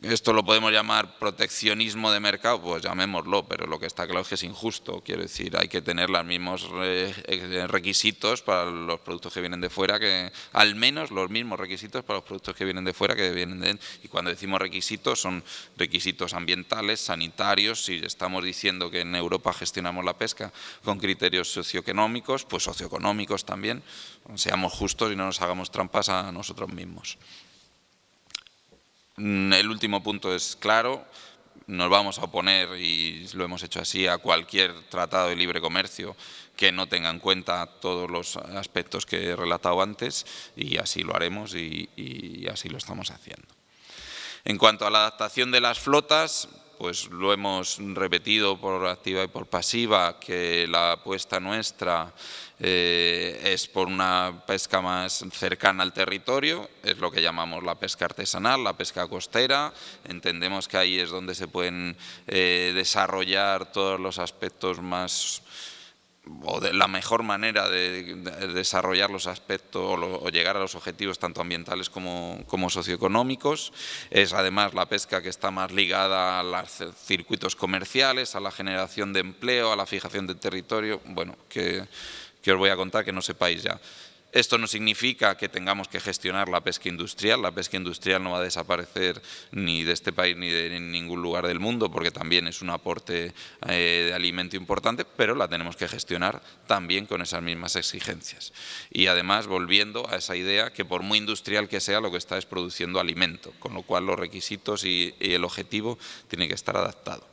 Esto lo podemos llamar proteccionismo de mercado, pues llamémoslo, pero lo que está claro es que es injusto. Quiero decir, hay que tener los mismos requisitos para los productos que vienen de fuera, que al menos los mismos requisitos para los productos que vienen de fuera que vienen de... Y cuando decimos requisitos, son requisitos ambientales, sanitarios. Si estamos diciendo que en Europa gestionamos la pesca con criterios socioeconómicos, pues socioeconómicos también. Seamos justos y no nos hagamos trampas a nosotros mismos. El último punto es claro, nos vamos a oponer, y lo hemos hecho así, a cualquier tratado de libre comercio que no tenga en cuenta todos los aspectos que he relatado antes, y así lo haremos y así lo estamos haciendo. En cuanto a la adaptación de las flotas, pues lo hemos repetido por activa y por pasiva, que la apuesta nuestra es por una pesca más cercana al territorio, es lo que llamamos la pesca artesanal, la pesca costera. Entendemos que ahí es donde se pueden desarrollar todos los aspectos más, o de la mejor manera de desarrollar los aspectos o llegar a los objetivos tanto ambientales como socioeconómicos. Es además la pesca que está más ligada a los circuitos comerciales, a la generación de empleo, a la fijación del territorio, bueno, que os voy a contar que no sepáis ya. Esto no significa que tengamos que gestionar la pesca industrial no va a desaparecer ni de este país ni de ningún lugar del mundo, porque también es un aporte de alimento importante, pero la tenemos que gestionar también con esas mismas exigencias. Y además, volviendo a esa idea que por muy industrial que sea, lo que está es produciendo alimento, con lo cual los requisitos y el objetivo tienen que estar adaptados.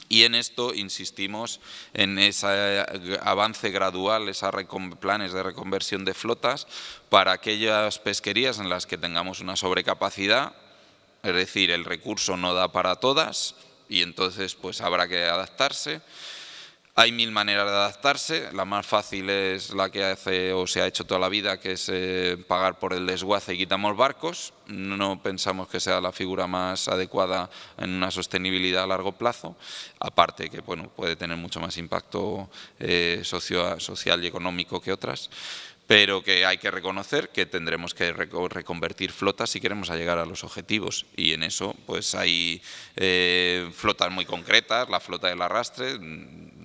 Y en esto insistimos en ese avance gradual, esos planes de reconversión de flotas para aquellas pesquerías en las que tengamos una sobrecapacidad, es decir, el recurso no da para todas y entonces pues habrá que adaptarse. Hay mil maneras de adaptarse, la más fácil es la que hace o se ha hecho toda la vida, que es pagar por el desguace y quitamos barcos. No pensamos que sea la figura más adecuada en una sostenibilidad a largo plazo, aparte que bueno, puede tener mucho más impacto social y económico que otras, pero que hay que reconocer que tendremos que reconvertir flotas si queremos llegar a los objetivos, y en eso pues hay flotas muy concretas, la flota del arrastre,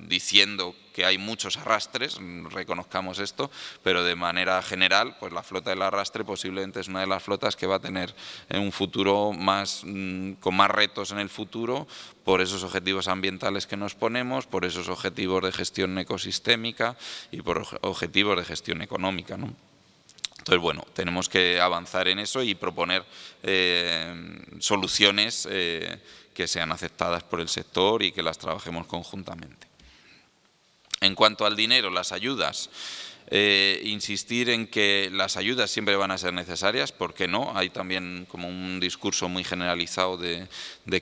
diciendo que hay muchos arrastres, reconozcamos esto, pero de manera general, pues la flota del arrastre posiblemente es una de las flotas que va a tener en un futuro con más retos en el futuro, por esos objetivos ambientales que nos ponemos, por esos objetivos de gestión ecosistémica y por objetivos de gestión económica, ¿no? Entonces, bueno, tenemos que avanzar en eso y proponer soluciones que sean aceptadas por el sector y que las trabajemos conjuntamente. En cuanto al dinero, las ayudas, insistir en que las ayudas siempre van a ser necesarias, ¿por qué no? Hay también como un discurso muy generalizado de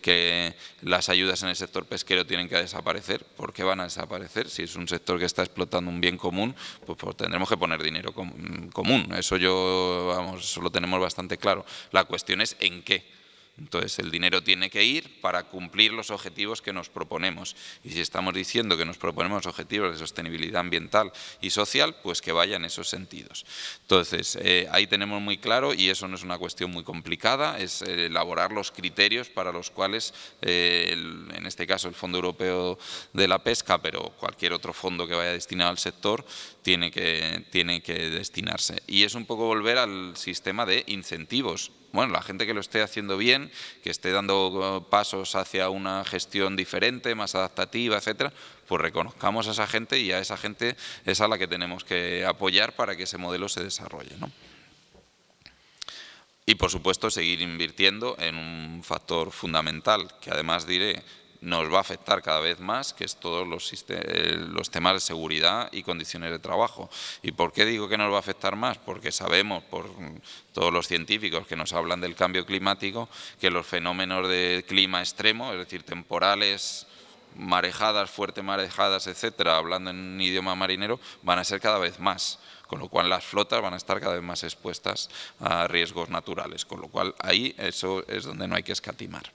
que las ayudas en el sector pesquero tienen que desaparecer. ¿Por qué van a desaparecer? Si es un sector que está explotando un bien común, pues tendremos que poner dinero común. Eso eso lo tenemos bastante claro. La cuestión es en qué. Entonces, el dinero tiene que ir para cumplir los objetivos que nos proponemos. Y si estamos diciendo que nos proponemos objetivos de sostenibilidad ambiental y social, pues que vaya en esos sentidos. Entonces, ahí tenemos muy claro, y eso no es una cuestión muy complicada, es elaborar los criterios para los cuales, en este caso el Fondo Europeo de la Pesca, pero cualquier otro fondo que vaya destinado al sector, tiene que destinarse. Y es un poco volver al sistema de incentivos. Bueno, la gente que lo esté haciendo bien, que esté dando pasos hacia una gestión diferente, más adaptativa, etcétera, pues reconozcamos a esa gente, y a esa gente es a la que tenemos que apoyar para que ese modelo se desarrolle, ¿no? Y, por supuesto, seguir invirtiendo en un factor fundamental, que además diré nos va a afectar cada vez más, que es todos los temas de seguridad y condiciones de trabajo. ¿Y por qué digo que nos va a afectar más? Porque sabemos por todos los científicos que nos hablan del cambio climático que los fenómenos de clima extremo, es decir, temporales, marejadas, fuertes marejadas, etcétera, hablando en idioma marinero, van a ser cada vez más, con lo cual las flotas van a estar cada vez más expuestas a riesgos naturales, con lo cual ahí eso es donde no hay que escatimar.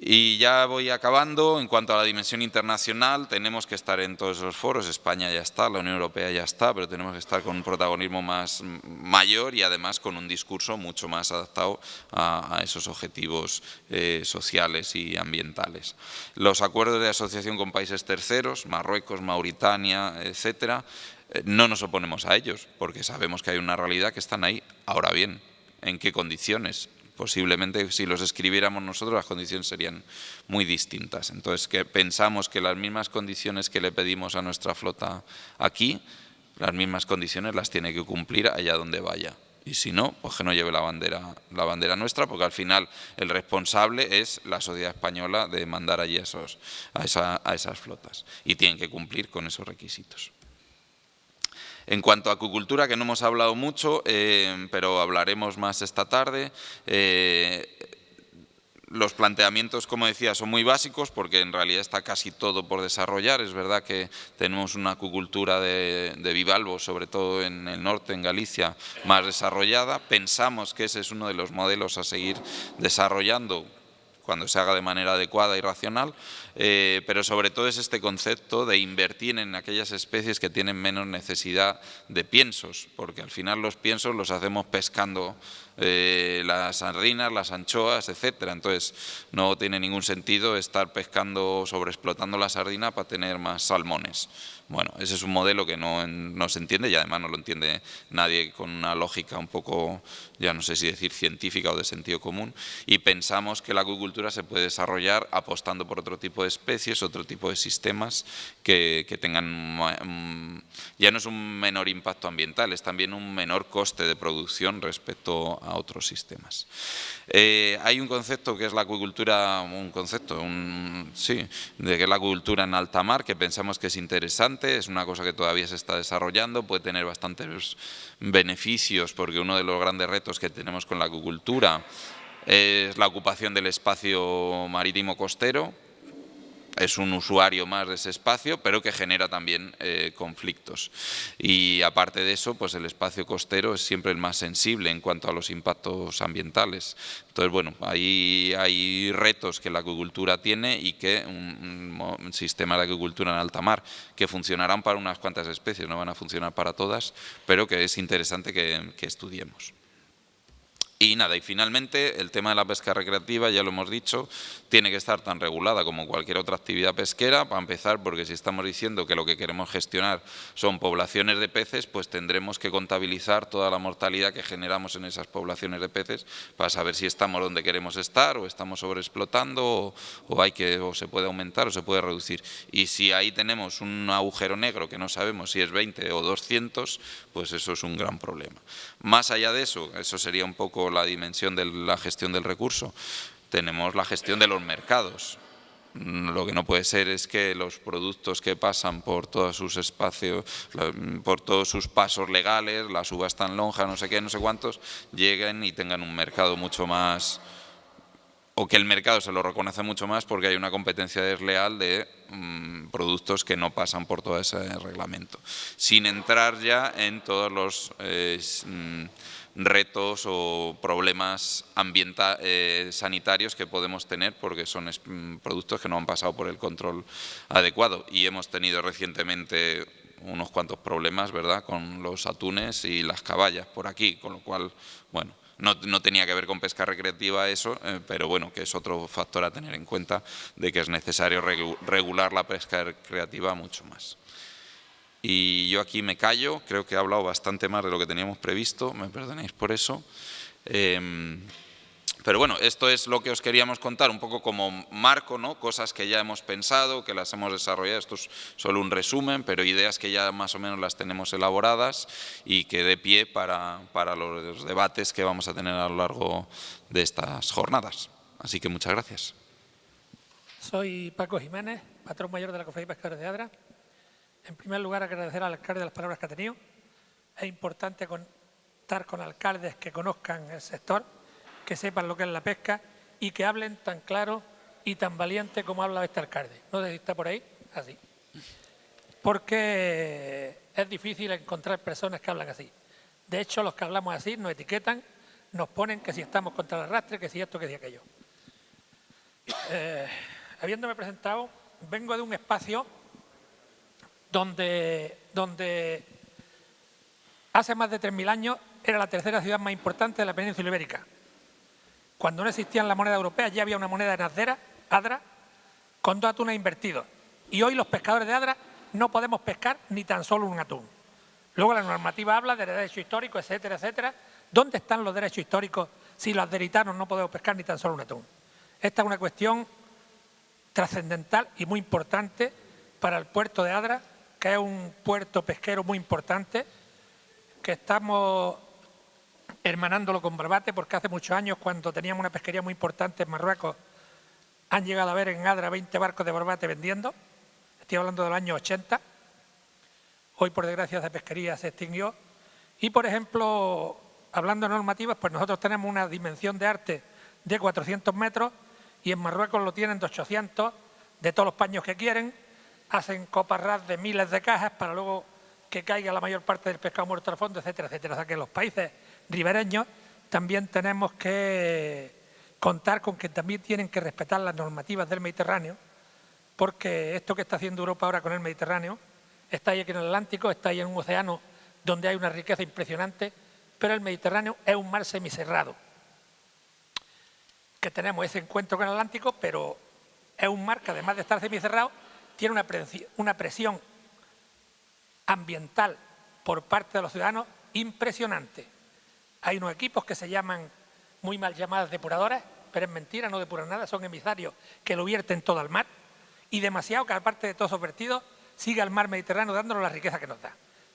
Y ya voy acabando. En cuanto a la dimensión internacional, tenemos que estar en todos esos foros. España ya está, la Unión Europea ya está, pero tenemos que estar con un protagonismo mayor y además con un discurso mucho más adaptado a esos objetivos sociales y ambientales. Los acuerdos de asociación con países terceros, Marruecos, Mauritania, etcétera, no nos oponemos a ellos, porque sabemos que hay una realidad que están ahí. Ahora bien, ¿en qué condiciones? Posiblemente si los escribiéramos nosotros las condiciones serían muy distintas. Entonces, que pensamos que las mismas condiciones que le pedimos a nuestra flota aquí, las mismas condiciones las tiene que cumplir allá donde vaya. Y si no, pues que no lleve la bandera nuestra, porque al final el responsable es la sociedad española de mandar allí a esas flotas. Y tienen que cumplir con esos requisitos. En cuanto a acuicultura, que no hemos hablado mucho, pero hablaremos más esta tarde, los planteamientos, como decía, son muy básicos porque en realidad está casi todo por desarrollar. Es verdad que tenemos una acuicultura de bivalvos, sobre todo en el norte, en Galicia, más desarrollada. Pensamos que ese es uno de los modelos a seguir desarrollando cuando se haga de manera adecuada y racional, pero sobre todo es este concepto de invertir en aquellas especies que tienen menos necesidad de piensos, porque al final los piensos los hacemos pescando las sardinas, las anchoas, etcétera. Entonces no tiene ningún sentido estar pescando, sobreexplotando la sardina para tener más salmones. Bueno, ese es un modelo que no se entiende y además no lo entiende nadie con una lógica un poco, ya no sé si decir científica o de sentido común, y pensamos que la acuicultura se puede desarrollar apostando por otro tipo de especies, otro tipo de sistemas que tengan, ya no es un menor impacto ambiental, es también un menor coste de producción respecto a otros sistemas. Hay un concepto que es la acuicultura, de que es la acuicultura en alta mar, que pensamos que es interesante, es una cosa que todavía se está desarrollando, puede tener bastantes beneficios, porque uno de los grandes retos que tenemos con la acuicultura es la ocupación del espacio marítimo costero. Es un usuario más de ese espacio, pero que genera también conflictos. Y aparte de eso, pues el espacio costero es siempre el más sensible en cuanto a los impactos ambientales. Entonces, bueno, ahí hay retos que la acuicultura tiene y que un sistema de acuicultura en alta mar que funcionarán para unas cuantas especies, no van a funcionar para todas, pero que es interesante que estudiemos. Y nada, y finalmente el tema de la pesca recreativa, ya lo hemos dicho, tiene que estar tan regulada como cualquier otra actividad pesquera, para empezar, porque si estamos diciendo que lo que queremos gestionar son poblaciones de peces, pues tendremos que contabilizar toda la mortalidad que generamos en esas poblaciones de peces para saber si estamos donde queremos estar o estamos sobreexplotando o se puede aumentar o se puede reducir. Y si ahí tenemos un agujero negro que no sabemos si es 20 o 200, pues eso es un gran problema. Más allá de eso, eso sería un poco la dimensión de la gestión del recurso. Tenemos la gestión de los mercados. Lo que no puede ser es que los productos que pasan por todos sus espacios, por todos sus pasos legales, la subasta en lonja, no sé qué, no sé cuántos, lleguen y tengan un mercado mucho más, o que el mercado se lo reconoce mucho más porque hay una competencia desleal de productos que no pasan por todo ese reglamento. Sin entrar ya en todos los retos o problemas sanitarios que podemos tener porque son productos que no han pasado por el control adecuado. Y hemos tenido recientemente unos cuantos problemas, ¿verdad?, con los atunes y las caballas por aquí, con lo cual, bueno, no tenía que ver con pesca recreativa eso, pero bueno, que es otro factor a tener en cuenta de que es necesario regular la pesca recreativa mucho más. Y yo aquí me callo, creo que he hablado bastante más de lo que teníamos previsto, me perdonéis por eso. Pero bueno, esto es lo que os queríamos contar, un poco como marco, ¿no? Cosas que ya hemos pensado, que las hemos desarrollado, esto es solo un resumen, pero ideas que ya más o menos las tenemos elaboradas y que dé pie para los debates que vamos a tener a lo largo de estas jornadas. Así que muchas gracias. Soy Paco Jiménez, patrón mayor de la Cofradía de Pescadores de Adra. En primer lugar, agradecer al alcalde las palabras que ha tenido. Es importante contar con alcaldes que conozcan el sector, que sepan lo que es la pesca y que hablen tan claro y tan valiente como habla este alcalde. No sé si está por ahí, así. Porque es difícil encontrar personas que hablan así. De hecho, los que hablamos así nos etiquetan, nos ponen que si estamos contra el arrastre, que si esto, que si aquello. Habiéndome presentado, vengo de un espacio donde hace más de 3.000 años era la tercera ciudad más importante de la península ibérica. Cuando no existían las monedas europeas ya había una moneda en Adra, con 2 atunes invertidos. Y hoy los pescadores de Adra no podemos pescar ni tan solo un atún. Luego la normativa habla de derecho histórico, etcétera, etcétera. ¿Dónde están los derechos históricos si los adheritanos no podemos pescar ni tan solo un atún? Esta es una cuestión trascendental y muy importante para el puerto de Adra, que es un puerto pesquero muy importante, que estamos hermanándolo con Barbate, porque hace muchos años, cuando teníamos una pesquería muy importante en Marruecos, han llegado a ver en Adra 20 barcos de Barbate vendiendo. Estoy hablando del año 80. Hoy, por desgracia, esa pesquería se extinguió. Y, por ejemplo, hablando de normativas, pues nosotros tenemos una dimensión de arte de 400 metros y en Marruecos lo tienen de 800, de todos los paños que quieren. Hacen copas ras de miles de cajas para luego que caiga la mayor parte del pescado muerto al fondo, etcétera, etcétera. O sea que en los países ribereños también tenemos que contar con que también tienen que respetar las normativas del Mediterráneo, porque esto que está haciendo Europa ahora con el Mediterráneo, está ahí aquí en el Atlántico, está ahí en un océano donde hay una riqueza impresionante, pero el Mediterráneo es un mar semicerrado, que tenemos ese encuentro con el Atlántico, pero es un mar que además de estar semicerrado, tiene una presión ambiental por parte de los ciudadanos impresionante. Hay unos equipos que se llaman, muy mal llamadas depuradores, pero es mentira, no depuran nada, son emisarios que lo vierten todo al mar y demasiado que aparte de todos esos vertidos sigue al mar Mediterráneo dándonos la riqueza que nos da.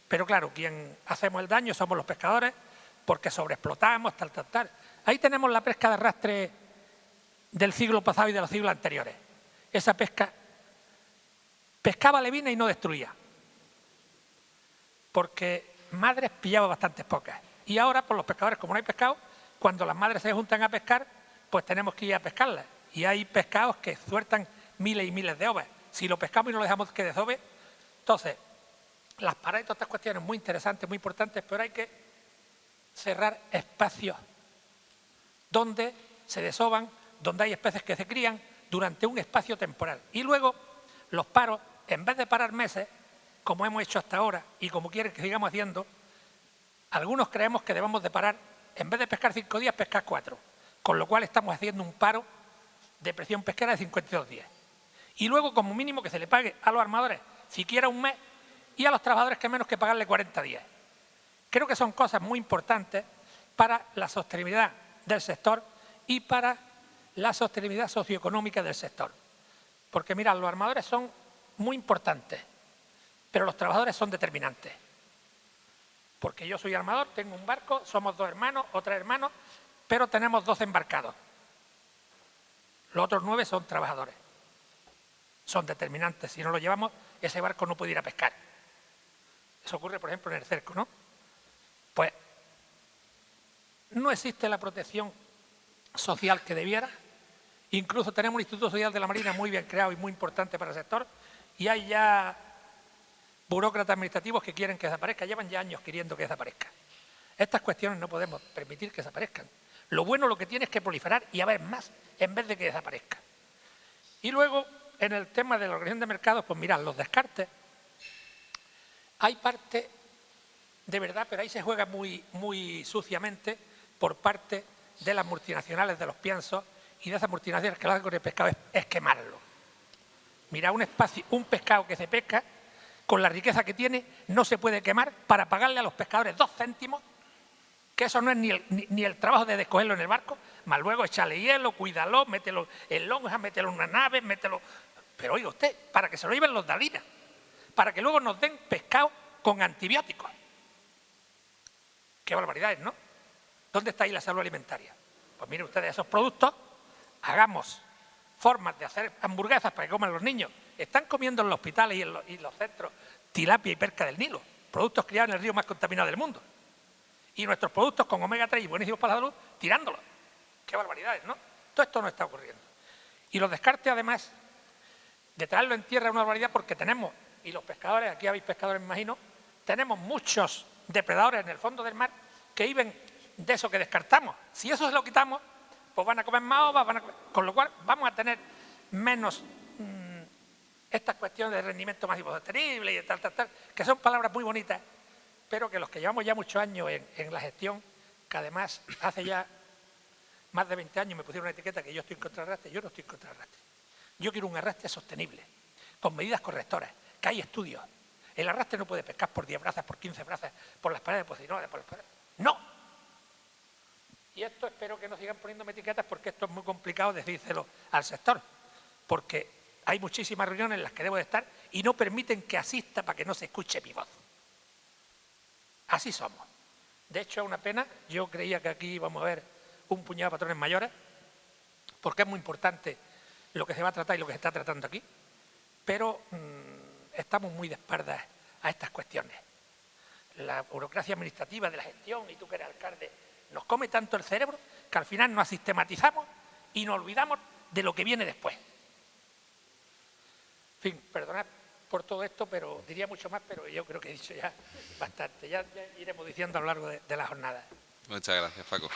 Pero claro, quien hacemos el daño somos los pescadores porque sobreexplotamos, tal. Ahí tenemos la pesca de arrastre del siglo pasado y de los siglos anteriores. Esa pesca pescaba levina y no destruía, porque madres pillaba bastantes pocas. Y ahora, pues los pescadores, como no hay pescado, cuando las madres se juntan a pescar, pues tenemos que ir a pescarlas. Y hay pescados que sueltan miles y miles de ovas. Si lo pescamos y no lo dejamos que desove, entonces, las paradas y todas estas cuestiones muy interesantes, muy importantes, pero hay que cerrar espacios donde se desovan, donde hay especies que se crían durante un espacio temporal. Y luego, los paros, en vez de parar meses, como hemos hecho hasta ahora y como quieren que sigamos haciendo, algunos creemos que debemos de parar, en vez de pescar 5 días, pescar 4, con lo cual estamos haciendo un paro de presión pesquera de 52 días. Y luego, como mínimo, que se le pague a los armadores siquiera un mes y a los trabajadores que menos que pagarle 40 días. Creo que son cosas muy importantes para la sostenibilidad del sector y para la sostenibilidad socioeconómica del sector. Porque, mirad, los armadores son muy importantes, pero los trabajadores son determinantes. Porque yo soy armador, tengo un barco, somos 2 hermanos o 3 hermanos, pero tenemos 12 embarcados. Los otros 9 son trabajadores. Son determinantes. Si no lo llevamos, ese barco no puede ir a pescar. Eso ocurre, por ejemplo, en el cerco, ¿no? Pues no existe la protección social que debiera. Incluso tenemos un Instituto Social de la Marina muy bien creado y muy importante para el sector, y hay ya burócratas administrativos que quieren que desaparezca, llevan ya años queriendo que desaparezca. Estas cuestiones no podemos permitir que desaparezcan. Lo bueno lo que tiene es que proliferar y haber más en vez de que desaparezca. Y luego, en el tema de la organización de mercados, pues mirad, los descartes, hay parte de verdad, pero ahí se juega muy suciamente por parte de las multinacionales de los piensos y de esas multinacionales que lo hacen con el pescado es quemarlo. Mirad, un pescado que se pesca, con la riqueza que tiene, no se puede quemar para pagarle a los pescadores 2 céntimos, que eso no es ni el trabajo de descogerlo en el barco, más luego echarle hielo, cuídalo, mételo en lonja, mételo en una nave, mételo... Pero oiga usted, para que se lo lleven los Dalinas, para que luego nos den pescado con antibióticos. Qué barbaridades, ¿no? ¿Dónde está ahí la salud alimentaria? Pues miren ustedes, esos productos, hagamos formas de hacer hamburguesas para que coman los niños. Están comiendo en los hospitales y los centros tilapia y perca del Nilo, productos criados en el río más contaminado del mundo. Y nuestros productos con omega 3 y buenísimos para la salud, tirándolos. Qué barbaridades, ¿no? Todo esto no está ocurriendo. Y los descartes, además, de traerlo en tierra es una barbaridad porque tenemos, y los pescadores, aquí habéis pescadores me imagino, tenemos muchos depredadores en el fondo del mar que viven de eso que descartamos. Si eso se lo quitamos, pues van a comer más ovas, con lo cual vamos a tener menos estas cuestiones de rendimiento más sostenible y tal, que son palabras muy bonitas, pero que los que llevamos ya muchos años en la gestión, que además hace ya más de 20 años me pusieron una etiqueta que yo estoy en contra del arrastre, yo no estoy en contra del arrastre. Yo quiero un arrastre sostenible, con medidas correctoras, que hay estudios. El arrastre no puede pescar por 10 brazas, por 15 brazas, por las paredes de Poseidón, por las paredes. ¡No! Y esto espero que no sigan poniéndome etiquetas porque esto es muy complicado decírselo al sector, porque hay muchísimas reuniones en las que debo de estar y no permiten que asista para que no se escuche mi voz. Así somos. De hecho, es una pena. Yo creía que aquí íbamos a ver un puñado de patrones mayores, porque es muy importante lo que se va a tratar y lo que se está tratando aquí, pero estamos muy de espaldas a estas cuestiones. La burocracia administrativa de la gestión, y tú que eres alcalde, nos come tanto el cerebro que al final nos sistematizamos y nos olvidamos de lo que viene después. En fin, perdonad por todo esto, pero diría mucho más, pero yo creo que he dicho ya bastante. Ya iremos diciendo a lo largo de la jornada. Muchas gracias, Paco.